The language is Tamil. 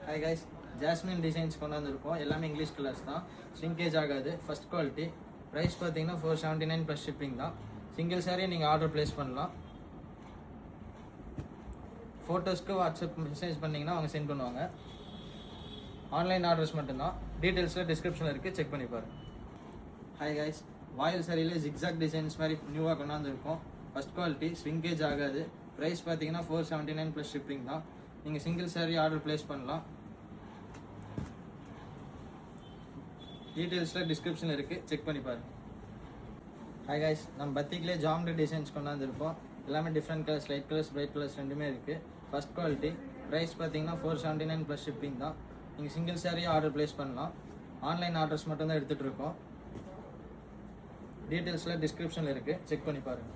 ஹாய் கைஸ், ஜாஸ்மின் டிசைன்ஸ் கொண்டு வந்திருக்கோம். எல்லாமே இங்கிலீஷ் கலர்ஸ் தான், ஸ்ரிங்கேஜ் ஆகாது. First quality. ப்ரைஸ் பார்த்தீங்கன்னா 479 ப்ளஸ் ஷிப்பிங் தான். சிங்கிள் சாரீ நீங்கள் ஆர்டர் ப்ளேஸ் பண்ணலாம். ஃபோட்டோஸ்க்கு வாட்ஸ்அப் மெசேஜ் பண்ணிங்கன்னா அவங்க சென்ட் பண்ணுவாங்க. ஆன்லைன் ஆர்டர்ஸ் மட்டும்தான். டீட்டெயில்ஸில் டிஸ்கிரிப்ஷனில் இருக்குது, செக் பண்ணி பாருங்கள். ஹாய் கைஸ், வாயில் சாரியில் ஜிக்ஸாக் டிசைன்ஸ் மாதிரி நியூவாக கொண்டாந்துருக்கோம். ஃபர்ஸ்ட் குவாலிட்டி, ஸ்ரிங்கேஜ் ஆகாது. ப்ரைஸ் பார்த்தீங்கன்னா 479 ப்ளஸ் ஷிப்பிங் தான். நீங்கள் சிங்கிள் சாரீ ஆர்டர் ப்ளேஸ் பண்ணலாம். டீட்டெயில்ஸில் டிஸ்கிரிப்ஷனில் இருக்குது, செக் பண்ணி பாருங்கள். ஹாய் கைஸ், நம்ம பத்திக்கிலே ஜாமெட்ரி டிசைன்ஸ் கொண்டாந்துருப்போம். எல்லாமே different colours, light colours, bright colours ரெண்டுமே இருக்குது. First quality. ப்ரைஸ் பார்த்தீங்கன்னா 479 ப்ளஸ் ஷிப்பிங் தான். நீங்கள் சிங்கிள் சாரீ ஆர்டர் ப்ளேஸ் பண்ணலாம். ஆன்லைன் ஆர்டர்ஸ் மட்டும் தான் எடுத்துகிட்டு இருக்கோம். டீட்டெயில்ஸில் டிஸ்கிரிப்ஷனில் இருக்குது, செக் பண்ணி பாருங்கள்.